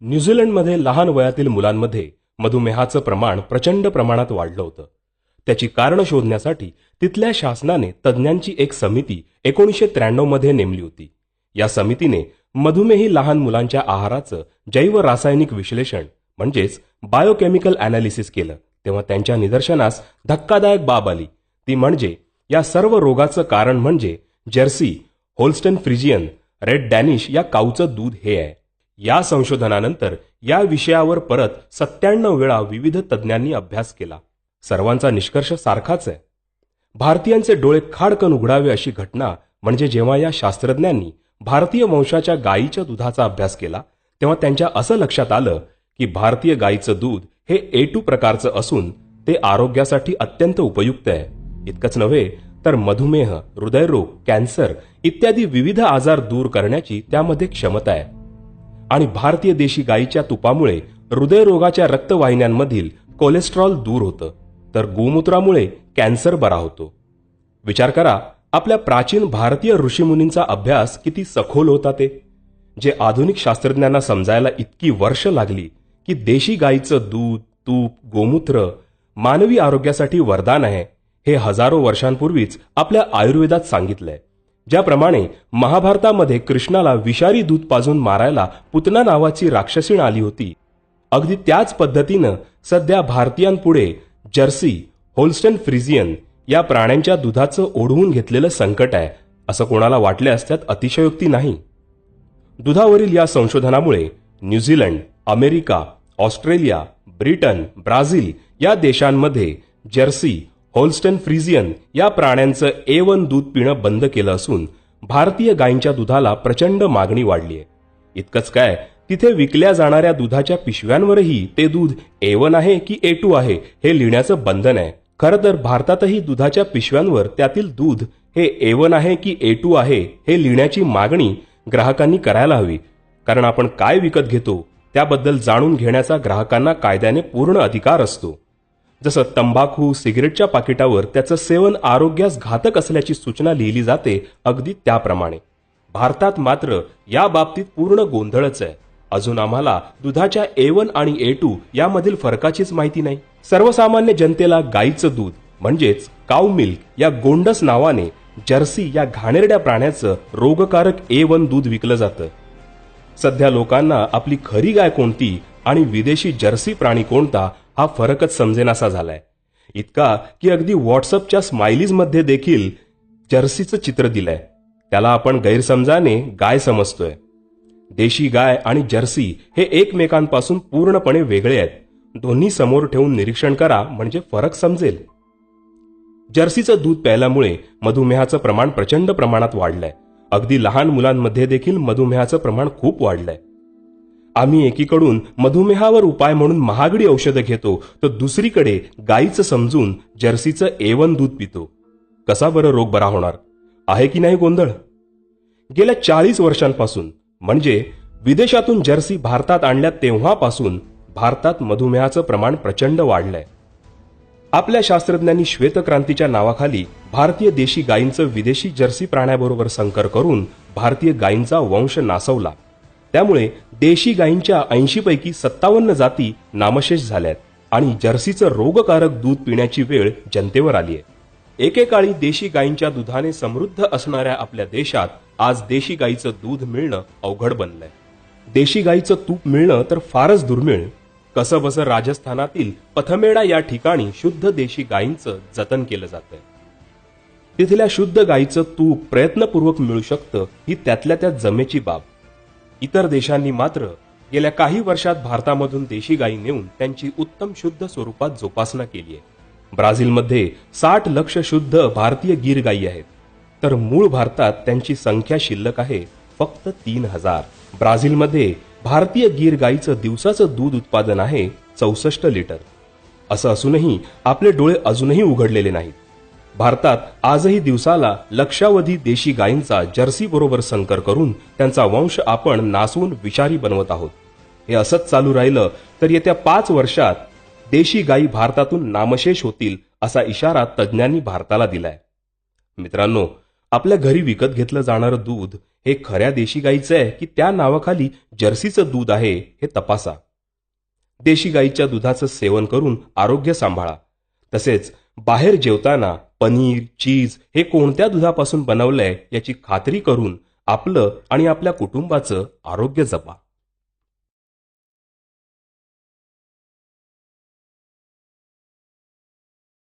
न्यूझीलंडमध्ये लहान वयातील मुलांमध्ये मधुमेहाचं प्रमाण प्रचंड प्रमाणात वाढलं होतं. त्याची कारणं शोधण्यासाठी तिथल्या शासनाने तज्ज्ञांची एक समिती 1993 मध्ये नेमली होती. या समितीने मधुमेही लहान मुलांच्या आहाराचं जैव रासायनिक विश्लेषण म्हणजेच बायोकेमिकल ॲनालिसिस केलं. तेव्हा त्यांच्या निदर्शनास धक्कादायक बाब आली. ती म्हणजे या सर्व रोगाचं कारण म्हणजे Jersey, Holstein Friesian, red Danish या काऊचं दूध हे आहे. या संशोधनानंतर या विषयावर परत 97 वेळा विविध तज्ज्ञांनी अभ्यास केला. सर्वांचा निष्कर्ष सारखाच आहे. भारतीयांचे डोळे खाडकन उघडावे अशी घटना म्हणजे जेव्हा या शास्त्रज्ञांनी भारतीय वंशाच्या गायीच्या दुधाचा अभ्यास केला तेव्हा त्यांच्या असं लक्षात आलं की भारतीय गायीचं दूध हे A2 प्रकारचं असून ते आरोग्यासाठी अत्यंत उपयुक्त आहे. इतकंच नव्हे तर मधुमेह, हृदयरोग, कॅन्सर इत्यादी विविध आजार दूर करण्याची त्यामध्ये क्षमता आहे. आणि भारतीय देशी गायीच्या तुपामुळे हृदयरोगाच्या रक्तवाहिन्यांमधील कोलेस्ट्रॉल दूर होतं, तर गोमूत्रामुळे कॅन्सर बरा होतो. विचार करा, आपल्या प्राचीन भारतीय ऋषीमुनींचा अभ्यास किती सखोल होता ते, जे आधुनिक शास्त्रज्ञांना समजायला इतकी वर्ष लागली की देशी गायीचं दूध, तूप, गोमूत्र मानवी आरोग्यासाठी वरदान आहे हे हजारो वर्षांपूर्वीच आपल्या आयुर्वेदात सांगितलंय. ज्याप्रमाणे महाभारतामध्ये कृष्णाला विषारी दूध पाजून मारायला पुतना नावाची राक्षसीण आली होती, अगदी त्याच पद्धतीनं सध्या भारतीयांपुढे जर्सी, होल्स्टन फ्रिजियन या प्राण्यांच्या दुधाचं ओढवून घेतलेलं संकट आहे असं कोणाला वाटल्यास त्यात अतिशयोक्ती नाही. दुधावरील या संशोधनामुळे New Zealand, America, Australia, Britain, Brazil या देशांमध्ये जर्सी, होल्स्टन फ्रिजियन या प्राण्यांचं A1 दूध पिणं बंद केलं असून भारतीय गायींच्या दुधाला प्रचंड मागणी वाढली आहे. इतकंच काय, तिथे विकल्या जाणाऱ्या दुधाच्या पिशव्यांवरही ते दूध A1 आहे की A2 आहे हे लिहिण्याचं बंधन आहे. खरं तर भारतातही दुधाच्या पिशव्यांवर त्यातील दूध हे A1 आहे की A2 आहे हे लिहिण्याची मागणी ग्राहकांनी करायला हवी. कारण आपण काय विकत घेतो त्याबद्दल जाणून घेण्याचा ग्राहकांना कायद्याने पूर्ण अधिकार असतो. जसं तंबाखू, सिगरेटच्या पाकिटावर त्याचं सेवन आरोग्यास घातक असल्याची सूचना लिहिली जाते, अगदी त्याप्रमाणे भारतात मात्र या बाबतीत पूर्ण गोंधळच आहे. अजून आम्हाला दुधाच्या A1 आणि A2 यामधील फरकाचीच माहिती नाही. सर्वसामान्य जनतेला गाईचं दूध म्हणजेच काऊ मिल्क या गोंडस नावाने जर्सी या घाणेरड्या प्राण्याचं रोगकारक A1 दूध विकलं जातं. सध्या लोकांना आपली खरी गाय कोणती आणि विदेशी जर्सी प्राणी कोणता हा फरकच समजेनासा झालाय. इतका की अगदी व्हॉट्सअपच्या स्माइलीजमध्ये देखील जर्सीचं चित्र दिलंय. त्याला आपण गैरसमजाने गाय समजतोय. देशी गाय आणि जर्सी हे एकमेकांपासून पूर्णपणे वेगळे आहेत. दोन्ही समोर ठेवून निरीक्षण करा म्हणजे फरक समजेल. जर्सीचं दूध प्यायल्यामुळे मधुमेहाचं प्रमाण प्रचंड प्रमाणात वाढलंय. अगदी लहान मुलांमध्ये देखील मधुमेहाचं प्रमाण खूप वाढलंय. आम्ही एकीकडून मधुमेहावर उपाय म्हणून महागडी औषधं घेतो तर दुसरीकडे गायीचं समजून जर्सीचं A1 दूध पितो. कसा बरं रोग बरा होणार? आहे की नाही गोंधळ? गेल्या 40 वर्षांपासून म्हणजे विदेशातून जर्सी भारतात आणल्या तेव्हापासून भारतात मधुमेहाचं प्रमाण प्रचंड वाढलंय. आपल्या शास्त्रज्ञांनी श्वेतक्रांतीच्या नावाखाली भारतीय देशी गायींचं विदेशी जर्सी प्राण्याबरोबर संकर करून भारतीय गायींचा वंश नासवला. त्यामुळे देशी गायींच्या 80 पैकी 57 जाती नामशेष झाल्यात आणि जर्सीचं रोगकारक दूध पिण्याची वेळ जनतेवर आली आहे. एकेकाळी देशी गायींच्या दुधाने समृद्ध असणाऱ्या आपल्या देशात आज देशी गायीचं दूध मिळणं अवघड बनलंय. देशी गायीचं तूप मिळणं तर फारच दुर्मिळ. कसंबसं राजस्थानातील पथमेडा या ठिकाणी शुद्ध देशी गायींचं जतन केलं जातंय. तिथल्या शुद्ध गायीचं तूप प्रयत्नपूर्वक मिळू शकतं ही त्यातल्या त्यात जमेची बाब. इतर देशांनी मात्र गेल्या काही वर्षात भारतामधून देशी गायी नेऊन त्यांची उत्तम शुद्ध स्वरूपात जोपासना केली आहे. ब्राझीलमध्ये 60 लक्ष शुद्ध भारतीय गीर गायी आहेत, तर मूळ भारतात त्यांची संख्या शिल्लक आहे फक्त 3000. ब्राझीलमध्ये भारतीय गीर गायीचं दिवसाचं दूध उत्पादन आहे 64 लिटर. असं असूनही आपले डोळे अजूनही उघडलेले नाहीत. भारतात आजही दिवसाला लक्षावधी देशी गायींचा जर्सी बरोबर संकर करून त्यांचा वंश आपण नासवून विषारी बनवत आहोत. हे असंच चालू राहिलं तर येत्या 5 वर्षात देशी गायी भारतातून नामशेष होतील असा इशारा तज्ज्ञांनी भारताला दिलाय. मित्रांनो, आपल्या घरी विकत घेतलं जाणारं दूध हे खऱ्या देशी गाईचं आहे की त्या नावाखाली जर्सीचं दूध आहे हे तपासा. देशी गाईच्या दुधाचं सेवन करून आरोग्य सांभाळा. तसेच बाहेर जेवताना पनीर, चीज हे कोणत्या दुधापासून बनवलंय याची खात्री करून आपलं आणि आपल्या कुटुंबाचं आरोग्य जपा.